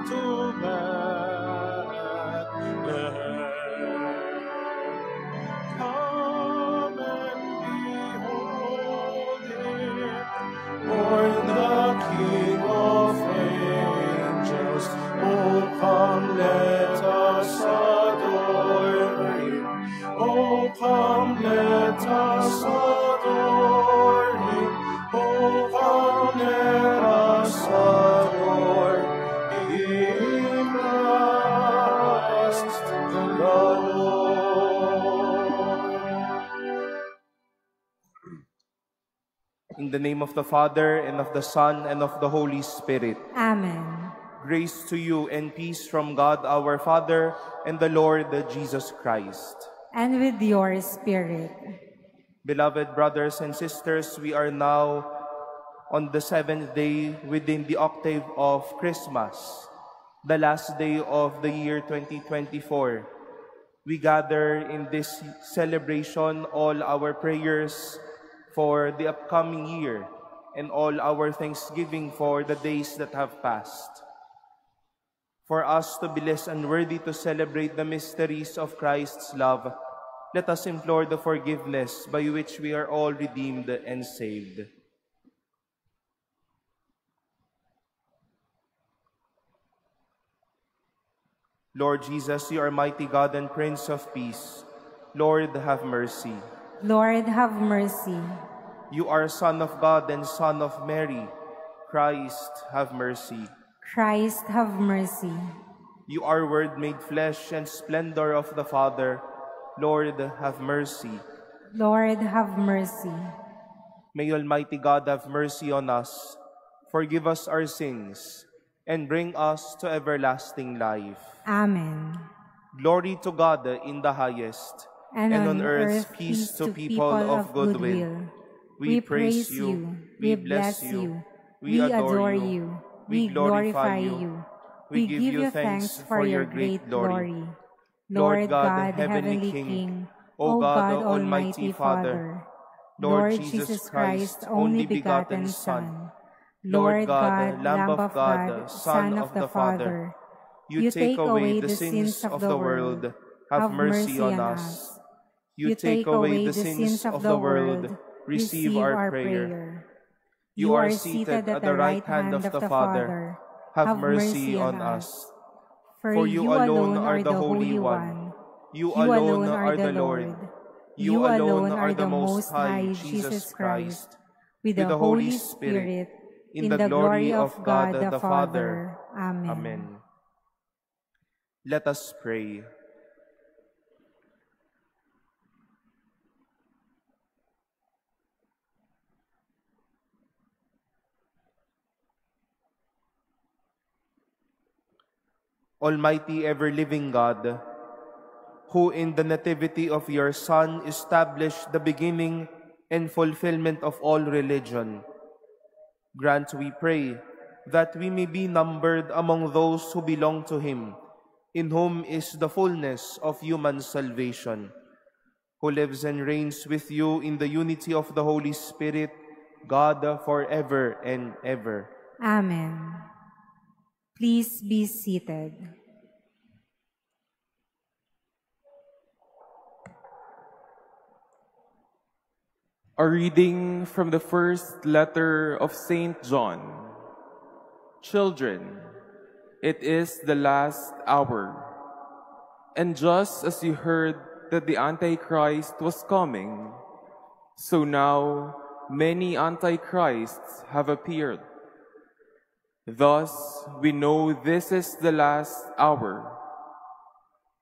to Bethlehem. Come and behold him, born the King of angels. Oh, come, let us adore him. Oh, come, let us adore him. Oh, come, let us adore him, Christ the Lord. In the name of the Father, and of the Son, and of the Holy Spirit. Amen. Grace to you and peace from God our Father and the Lord Jesus Christ. And with your spirit. Beloved brothers and sisters, we are now on the 7th day within the octave of Christmas, the last day of the year 2024. We gather in this celebration all our prayers for the upcoming year and all our thanksgiving for the days that have passed. For us to be less unworthy to celebrate the mysteries of Christ's love, let us implore the forgiveness by which we are all redeemed and saved. Lord Jesus, you are mighty God and Prince of Peace. Lord, have mercy. Lord, have mercy. You are Son of God and Son of Mary. Christ, have mercy. Christ, have mercy. You are Word made flesh and splendor of the Father. Lord, have mercy. Lord, have mercy. May Almighty God have mercy on us, forgive us our sins, and bring us to everlasting life. Amen. Glory to God in the highest, And on earth peace to people of good will. We praise you, we bless you, we adore you, we glorify you. We give you thanks for your great glory. Lord God, heavenly King, O God, almighty Father, Lord Jesus Christ, only begotten Son, Lord God, Lamb of God, Son of the Father, you take away the sins of the world, have mercy on us. You take away the sins of the world, receive our prayer. You are seated at the right hand of the Father, have mercy on us. For you alone are the Holy One, you alone are the Lord, you alone are the Most High, Jesus Christ, with the Holy Spirit, in the glory of God the Father. Amen. Amen. Let us pray. Almighty ever-living God, who in the nativity of your Son established the beginning and fulfillment of all religion, grant, we pray, that we may be numbered among those who belong to him, in whom is the fullness of human salvation, who lives and reigns with you in the unity of the Holy Spirit, God forever and ever. Amen. Please be seated. A reading from the first letter of St. John. Children, it is the last hour. And just as you heard that the Antichrist was coming, so now many Antichrists have appeared. Thus, we know this is the last hour.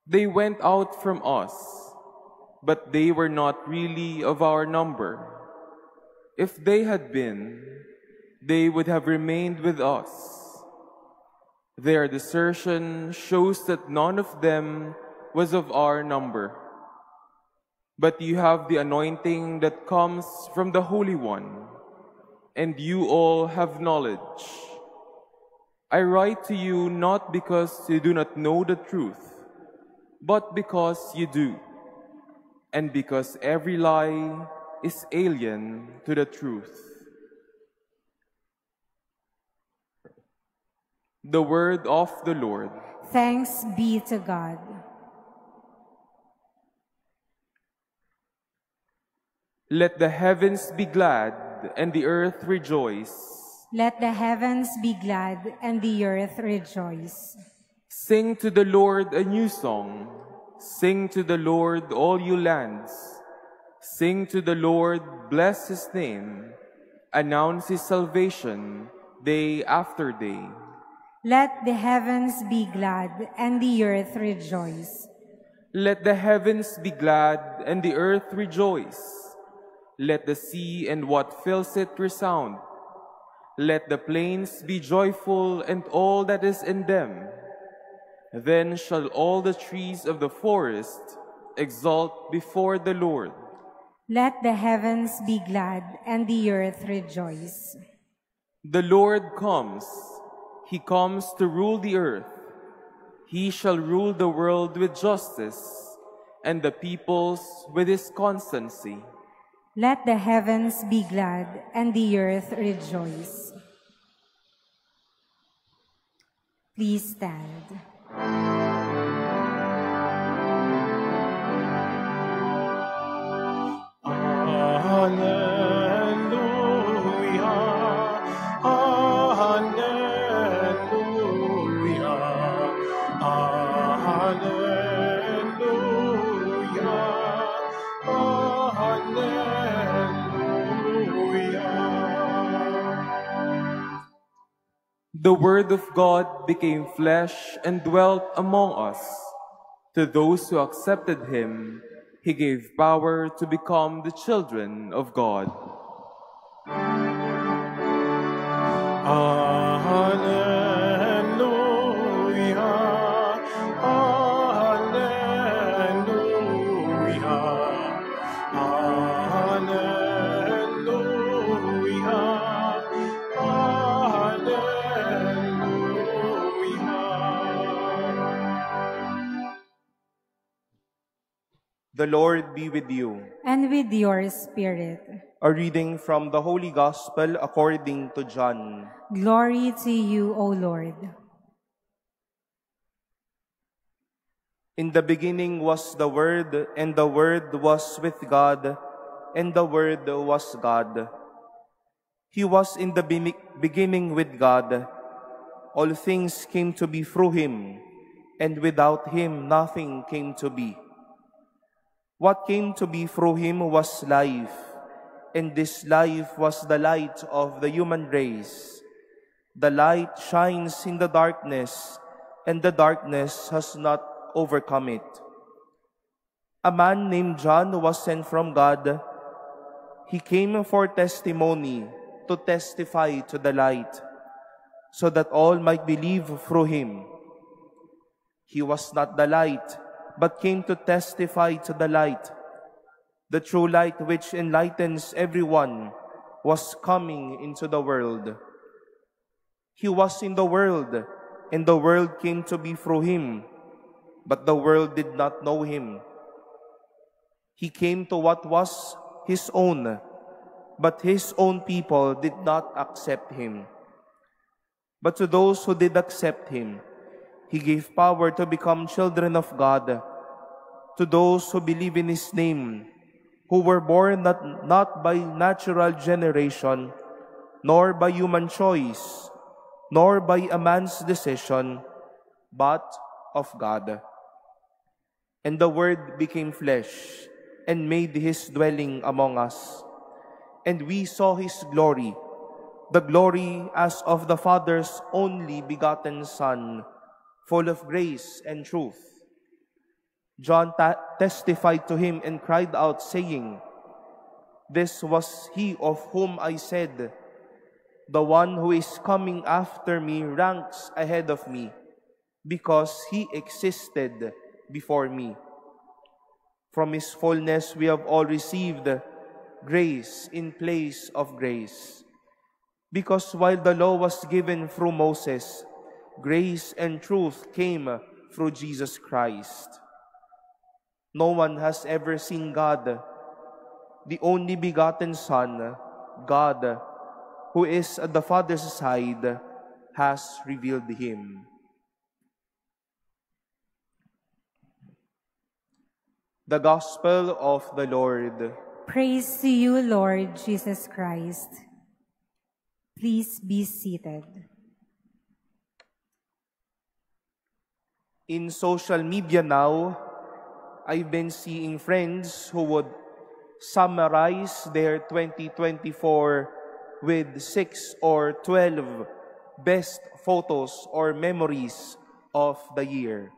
They went out from us, but they were not really of our number. If they had been, they would have remained with us. Their desertion shows that none of them was of our number. But you have the anointing that comes from the Holy One, and you all have knowledge. I write to you not because you do not know the truth, but because you do, and because every lie is alien to the truth. The word of the Lord. Thanks be to God. Let the heavens be glad and the earth rejoice. Let the heavens be glad and the earth rejoice. Sing to the Lord a new song. Sing to the Lord, all you lands. Sing to the Lord, bless his name. Announce his salvation day after day. Let the heavens be glad and the earth rejoice. Let the heavens be glad and the earth rejoice. Let the sea and what fills it resound. Let the plains be joyful and all that is in them. Then shall all the trees of the forest exult before the Lord. Let the heavens be glad and the earth rejoice. The Lord comes. He comes to rule the earth. He shall rule the world with justice and the peoples with his constancy. Let the heavens be glad and the earth rejoice. Please stand. The Word of God became flesh and dwelt among us. To those who accepted him, he gave power to become the children of God. The Lord be with you. And with your spirit. A reading from the Holy Gospel according to John. Glory to you, O Lord. In the beginning was the Word, and the Word was with God, and the Word was God. He was in the beginning with God. All things came to be through him, and without him nothing came to be. What came to be through him was life, and this life was the light of the human race. The light shines in the darkness, and the darkness has not overcome it. A man named John was sent from God. He came for testimony, to testify to the light, so that all might believe through him. He was not the light, but came to testify to the light. The true light which enlightens everyone was coming into the world. He was in the world, and the world came to be through him, but the world did not know him. He came to what was his own, but his own people did not accept him. But to those who did accept him, he gave power to become children of God, to those who believe in his name, who were born not by natural generation, nor by human choice, nor by a man's decision, but of God. And the Word became flesh, and made his dwelling among us. And we saw his glory, the glory as of the Father's only begotten Son, full of grace and truth. John testified to him and cried out, saying, "This was he of whom I said, 'The one who is coming after me ranks ahead of me, because he existed before me.' From his fullness we have all received grace in place of grace. Because while the law was given through Moses, grace and truth came through Jesus Christ. No one has ever seen God, the only begotten Son, God, who is at the Father's side, has revealed him. The Gospel of the Lord. Praise to you, Lord Jesus Christ. Please be seated. In social media now, I've been seeing friends who would summarize their 2024 with 6 or 12 best photos or memories of the year.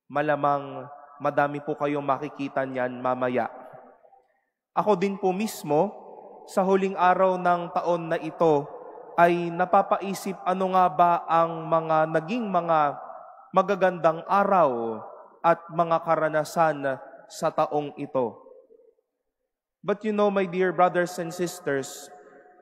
Malamang madami po kayong makikita niyan mamaya. Ako din po mismo, sa huling araw ng taon na ito, ay napapaisip ano nga ba ang mga naging mga magagandang araw at mga karanasan sa taong ito. But you know, my dear brothers and sisters,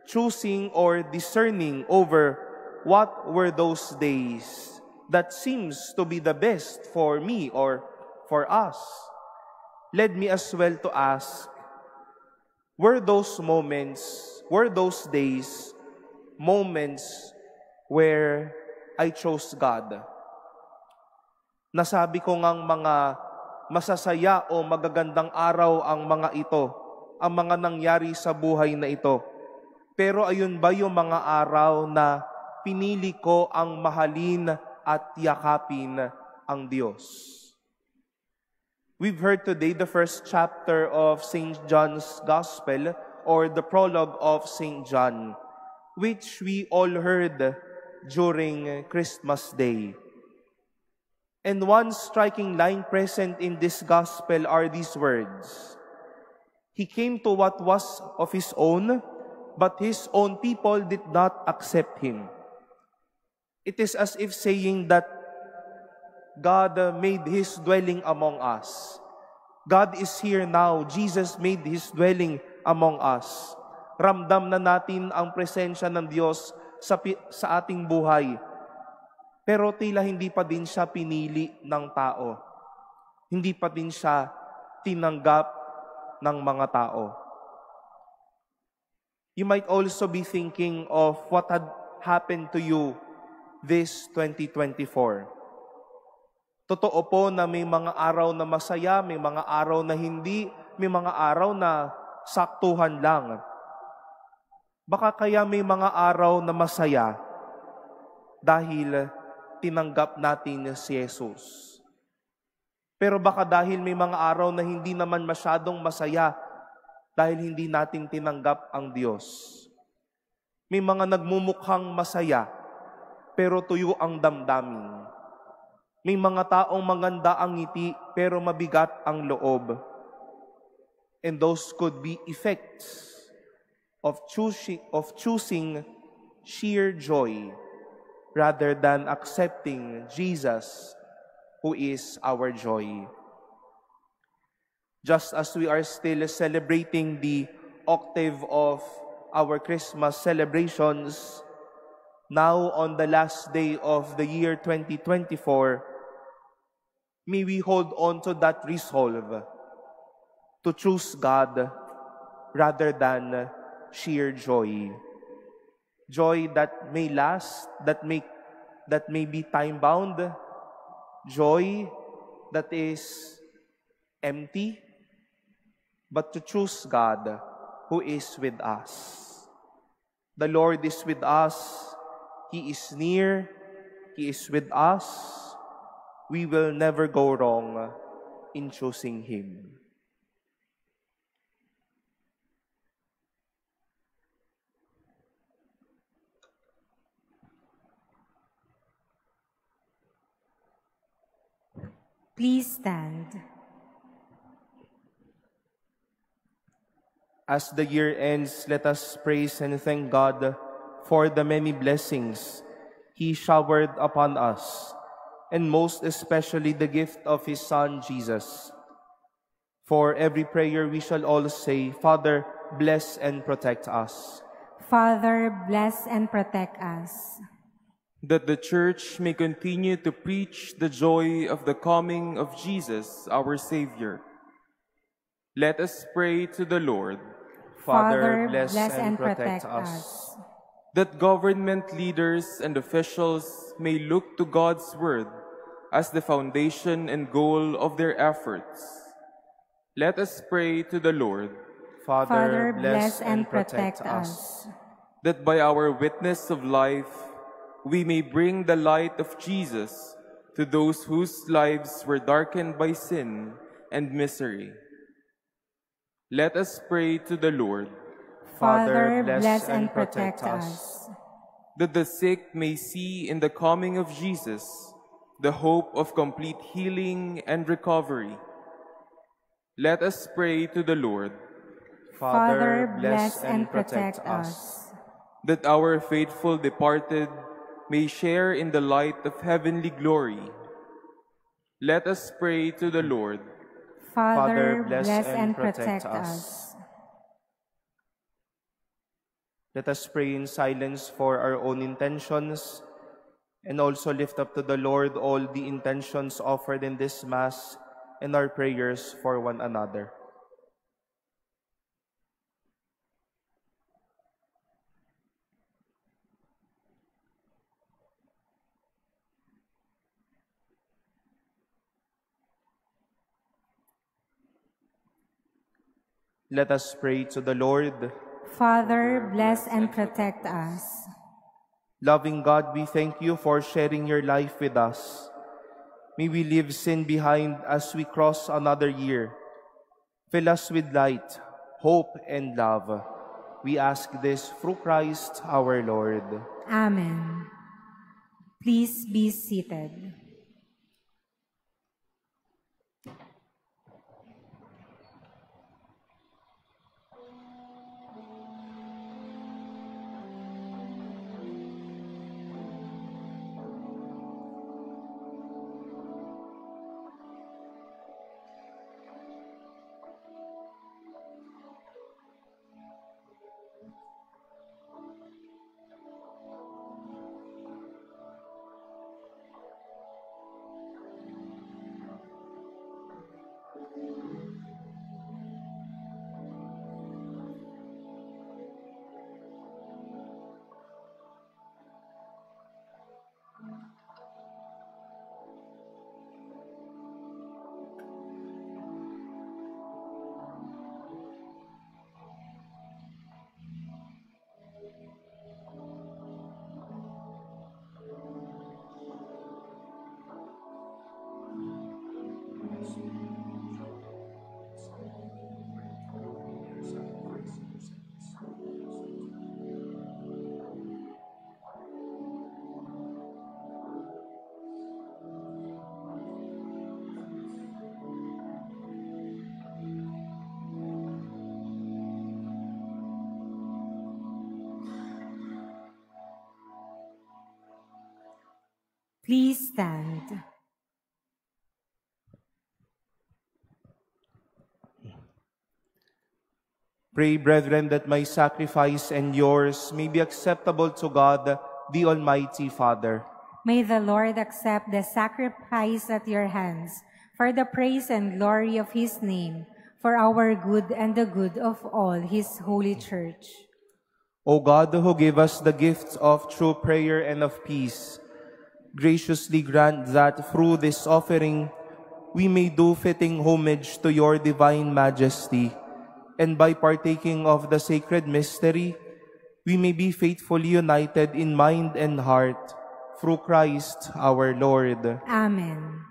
choosing or discerning over what were those days that seems to be the best for me or for us, led me as well to ask, were those days, moments where I chose God? Nasabi ko ngang mga masasaya o magagandang araw ang mga ito, ang mga nangyari sa buhay na ito. Pero ayun ba yung mga araw na pinili ko ang mahalin at yakapin ang Diyos? We've heard today the first chapter of St. John's Gospel or the prologue of St. John, which we all heard during Christmas Day. And one striking line present in this gospel are these words: He came to what was of His own, but His own people did not accept Him. It is as if saying that God made His dwelling among us. God is here now. Jesus made His dwelling among us. Ramdam na natin ang presensya ng Diyos sa ating buhay. Pero tila hindi pa din siya pinili ng tao. Hindi pa din siya tinanggap ng mga tao. You might also be thinking of what had happened to you this 2024. Totoo po na may mga araw na masaya, may mga araw na hindi, may mga araw na saktuhan lang. Baka kaya may mga araw na masaya dahil tinanggap natin si Jesus. Pero baka dahil may mga araw na hindi naman masyadong masaya dahil hindi natin tinanggap ang Diyos. May mga nagmumukhang masaya pero tuyo ang damdamin. May mga taong maganda ang ngiti pero mabigat ang loob. And those could be effects of choosing sheer joy rather than accepting Jesus, who is our joy. Just as we are still celebrating the octave of our Christmas celebrations, now on the last day of the year 2024, may we hold on to that resolve to choose God rather than sheer joy. Joy that may last, that may be time-bound. Joy that is empty. But to choose God who is with us. The Lord is with us. He is near. He is with us. We will never go wrong in choosing Him. Please stand. As the year ends, let us praise and thank God for the many blessings He showered upon us, and most especially the gift of His Son, Jesus. For every prayer we shall all say, Father, bless and protect us. Father, bless and protect us. That the Church may continue to preach the joy of the coming of Jesus, our Savior. Let us pray to the Lord. Father, bless and protect us. that government leaders and officials may look to God's Word as the foundation and goal of their efforts. Let us pray to the Lord. Father, bless and protect us, that by our witness of life, we may bring the light of Jesus to those whose lives were darkened by sin and misery. Let us pray to the Lord. Father, bless and protect us, that the sick may see in the coming of Jesus the hope of complete healing and recovery. Let us pray to the Lord. Father, bless and protect us, that our faithful departed may share in the light of heavenly glory. Let us pray to the Lord. Father, bless and protect us. Let us pray in silence for our own intentions and also lift up to the Lord all the intentions offered in this Mass and our prayers for one another. Let us pray to the Lord. Father, bless and protect us. Loving God, we thank you for sharing your life with us. May we leave sin behind as we cross another year. Fill us with light, hope, and love. We ask this through Christ our Lord. Amen. Please be seated. Please stand. Pray, brethren, that my sacrifice and yours may be acceptable to God, the Almighty Father. May the Lord accept the sacrifice at your hands for the praise and glory of His name, for our good and the good of all His holy church. O God, who gave us the gifts of true prayer and of peace, graciously grant that through this offering we may do fitting homage to your divine majesty, and by partaking of the sacred mystery, we may be faithfully united in mind and heart, through Christ our Lord. Amen.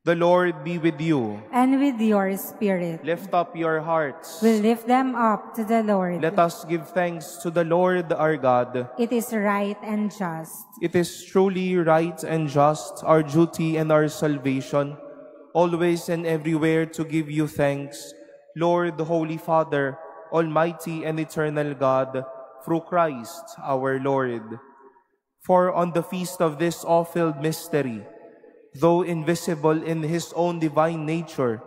The Lord be with you. And with your spirit. Lift up your hearts. We lift them up to the Lord. Let us give thanks to the Lord our God. It is right and just. It is truly right and just, our duty and our salvation, always and everywhere to give you thanks, Lord, Holy Father, Almighty and eternal God, through Christ our Lord. For on the feast of this awe-filled mystery, though invisible in His own divine nature,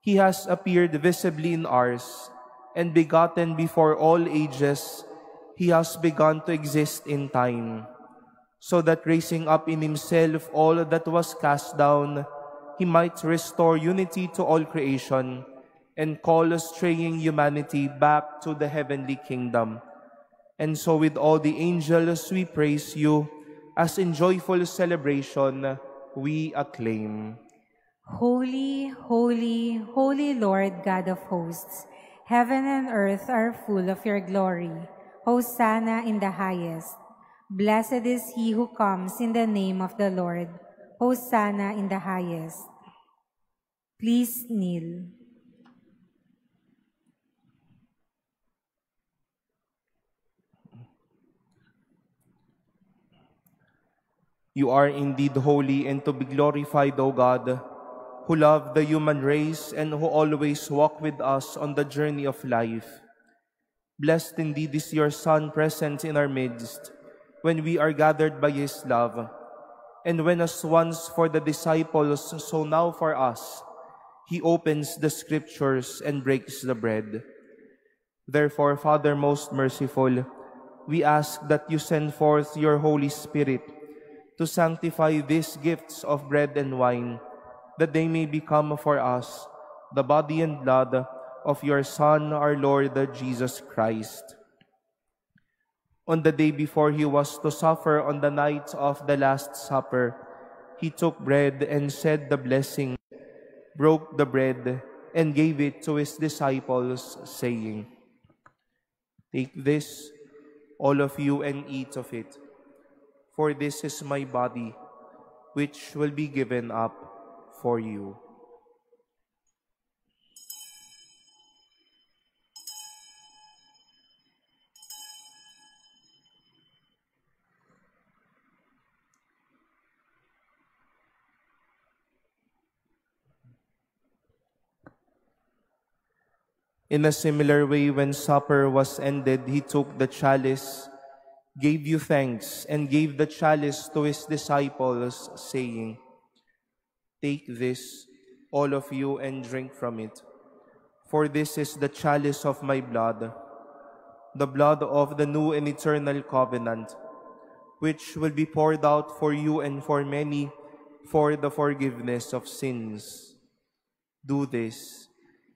He has appeared visibly in ours, and begotten before all ages, He has begun to exist in time, so that raising up in Himself all that was cast down, He might restore unity to all creation, and call straying humanity back to the heavenly kingdom. And so with all the angels we praise you, as in joyful celebration we acclaim. Holy, holy, holy Lord God of hosts, heaven and earth are full of your glory. Hosanna in the highest. Blessed is he who comes in the name of the Lord. Hosanna in the highest. Please kneel. You are indeed holy and to be glorified, O God, who love the human race and who always walk with us on the journey of life. Blessed indeed is your Son present in our midst, when we are gathered by his love. And when as once for the disciples, so now for us, he opens the scriptures and breaks the bread. Therefore, Father most merciful, we ask that you send forth your Holy Spirit to sanctify these gifts of bread and wine, that they may become for us the body and blood of your Son, our Lord Jesus Christ. On the day before he was to suffer on the night of the Last Supper, he took bread and said the blessing, broke the bread, and gave it to his disciples, saying, "Take this, all of you, and eat of it, for this is my body, which will be given up for you." In a similar way, when supper was ended, he took the chalice, gave you thanks, and gave the chalice to his disciples, saying, "Take this, all of you, and drink from it. For this is the chalice of my blood, the blood of the new and eternal covenant, which will be poured out for you and for many for the forgiveness of sins. Do this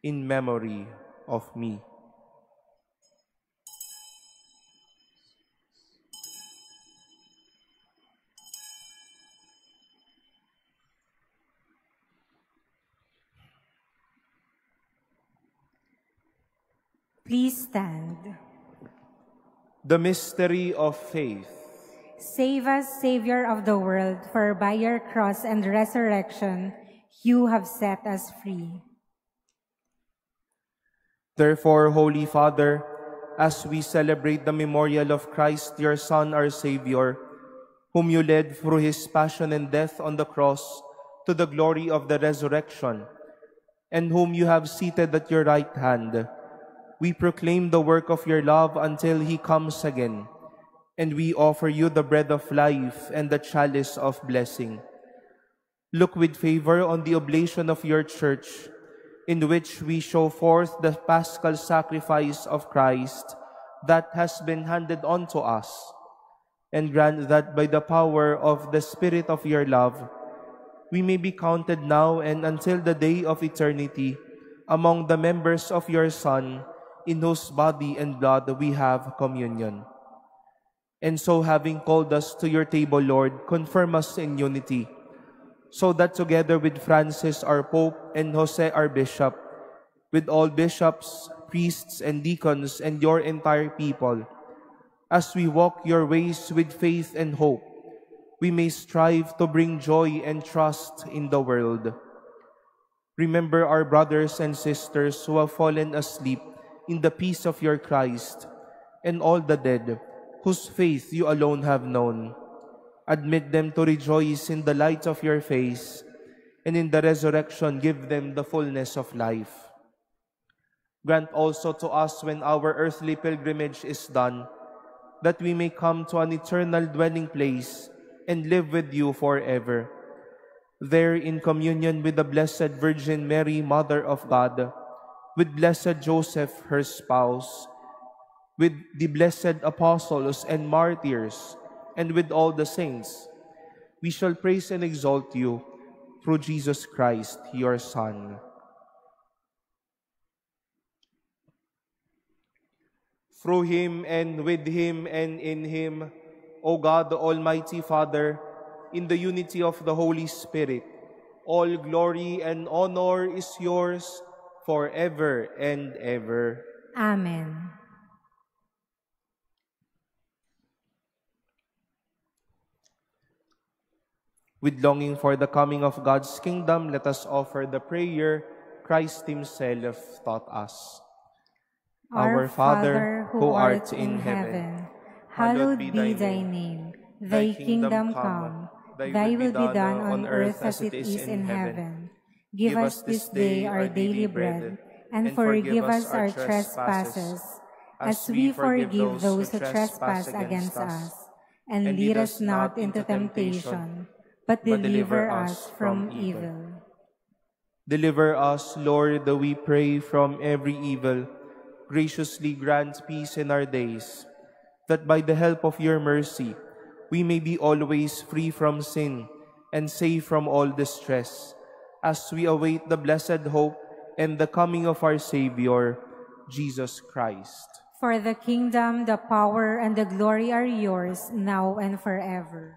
in memory of me." Please stand. The mystery of faith. Save us, Savior of the world, for by your cross and resurrection you have set us free. Therefore, Holy Father, as we celebrate the memorial of Christ, your Son, our Savior, whom you led through his passion and death on the cross to the glory of the resurrection, and whom you have seated at your right hand, we proclaim the work of your love until he comes again, and we offer you the bread of life and the chalice of blessing. Look with favor on the oblation of your church, in which we show forth the paschal sacrifice of Christ that has been handed on to us, and grant that by the power of the Spirit of your love, we may be counted now and until the day of eternity among the members of your Son, in whose body and blood we have communion. And so, having called us to your table, Lord, confirm us in unity, so that together with Francis our Pope and Jose our Bishop, with all bishops, priests, and deacons, and your entire people, as we walk your ways with faith and hope, we may strive to bring joy and trust in the world. Remember our brothers and sisters who have fallen asleep in the peace of your Christ, and all the dead whose faith you alone have known. Admit them to rejoice in the light of your face, and in the resurrection give them the fullness of life. Grant also to us, when our earthly pilgrimage is done, that we may come to an eternal dwelling place and live with you forever. There, in communion with the Blessed Virgin Mary, Mother of God, with blessed Joseph, her spouse, with the blessed apostles and martyrs, and with all the saints, we shall praise and exalt you through Jesus Christ, your Son. Through him and with him and in him, O God, the Almighty Father, in the unity of the Holy Spirit, all glory and honor is yours forever and ever. Amen. With longing for the coming of God's kingdom, let us offer the prayer Christ himself taught us. Our Father, who art in heaven, hallowed be thy name. Thy kingdom come, thy will be done on earth as it is in heaven. Give us this day our daily bread, and forgive us our trespasses, as we forgive those who trespass against us. And lead us not into temptation, but deliver us from evil. Deliver us, Lord, we pray, from every evil. Graciously grant peace in our days, that by the help of your mercy, we may be always free from sin and safe from all distress, as we await the blessed hope and the coming of our Savior, Jesus Christ. For the kingdom, the power, and the glory are yours, now and forever.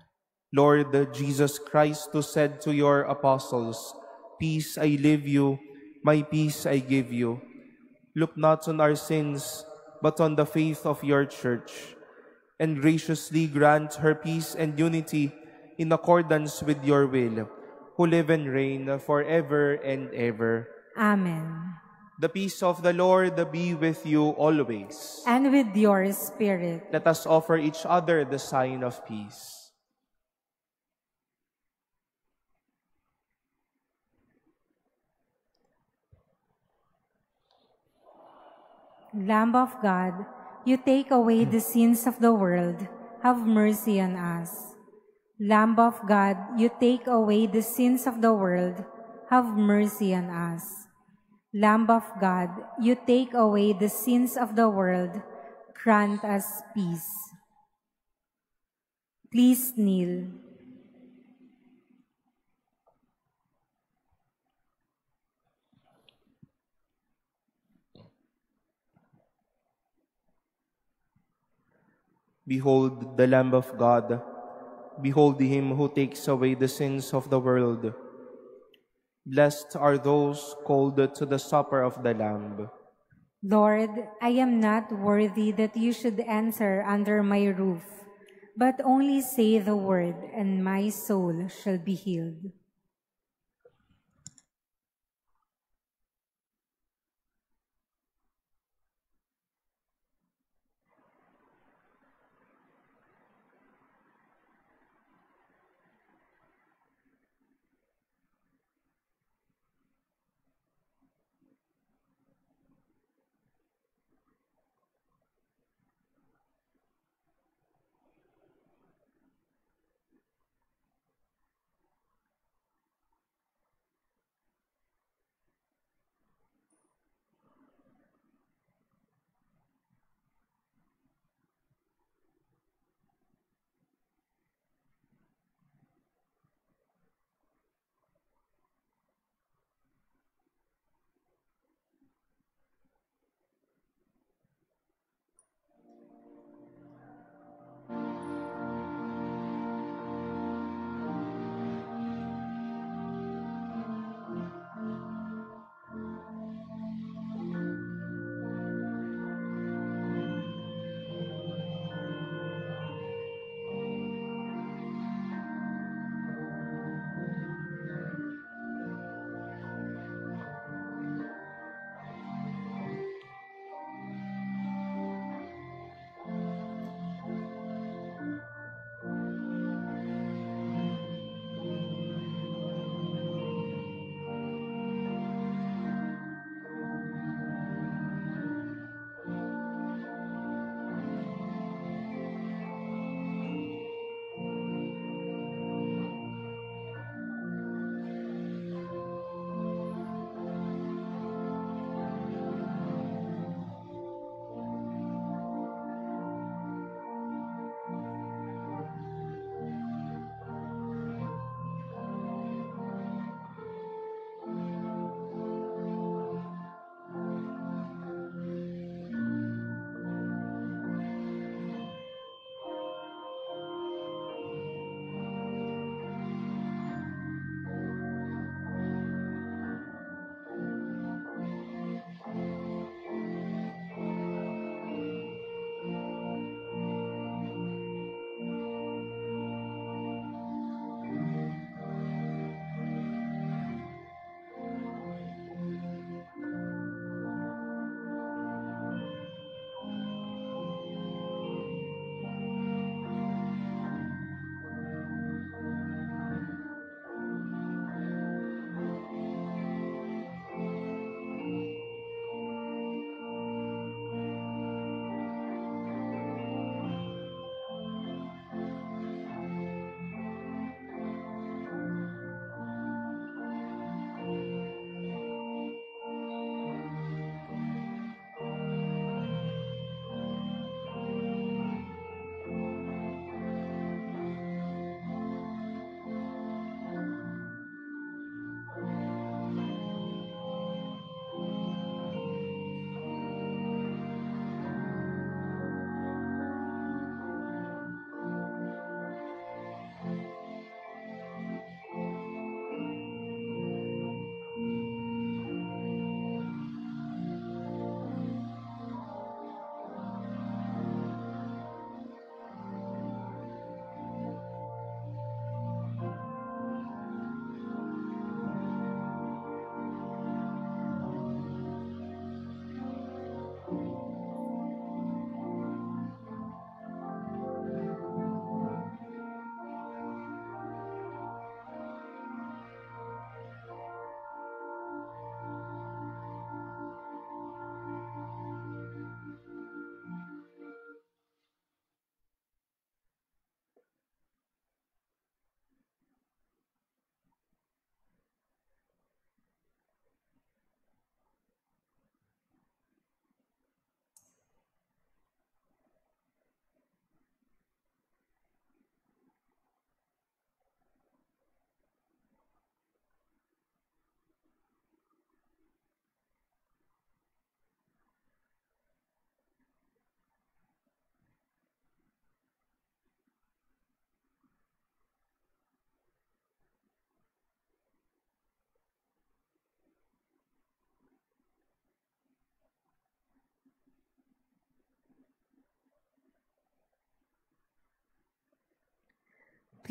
Lord Jesus Christ, who said to your apostles, "Peace I leave you, my peace I give you," look not on our sins, but on the faith of your church, and graciously grant her peace and unity in accordance with your will, who live and reign forever and ever. Amen. The peace of the Lord be with you always. And with your spirit. Let us offer each other the sign of peace. Lamb of God, you take away the sins of the world, have mercy on us. Lamb of God, you take away the sins of the world, have mercy on us. Lamb of God, you take away the sins of the world, grant us peace. Please kneel. Behold the Lamb of God. Behold him who takes away the sins of the world. Blessed are those called to the supper of the Lamb. Lord, I am not worthy that you should enter under my roof, but only say the word, and my soul shall be healed.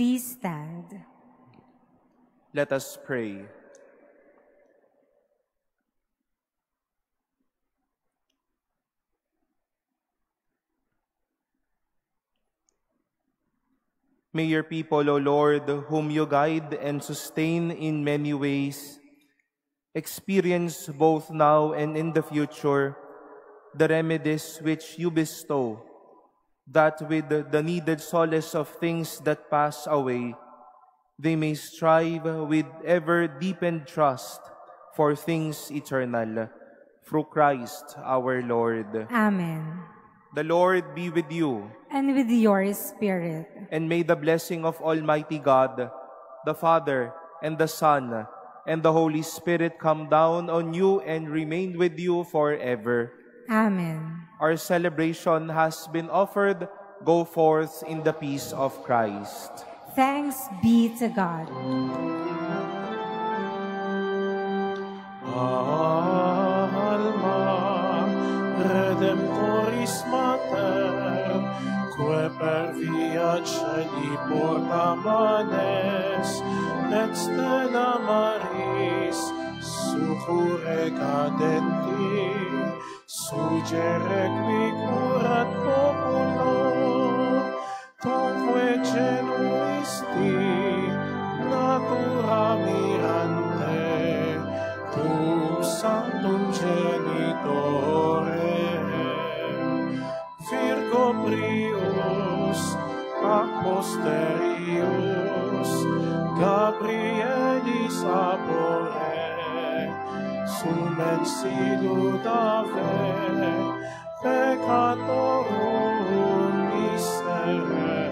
Please stand. Let us pray. May your people, O Lord, whom you guide and sustain in many ways, experience both now and in the future the remedies which you bestow, that with the needed solace of things that pass away, they may strive with ever deepened trust for things eternal. Through Christ our Lord. Amen. The Lord be with you. And with your spirit. And may the blessing of Almighty God, the Father, and the Son, and the Holy Spirit come down on you and remain with you forever. Amen. Our celebration has been offered. Go forth in the peace of Christ. Thanks be to God. Alma Redemptoris Mater, que per via celi portamanes, et stella Maris, succurre cadenti, sugere qui curat populo, tonque genuisti, natura mirante, tum sanctum genitore, Virgo prius, aposterius, Gabrielis abore, sumen sidut ave, peccatorum miserere.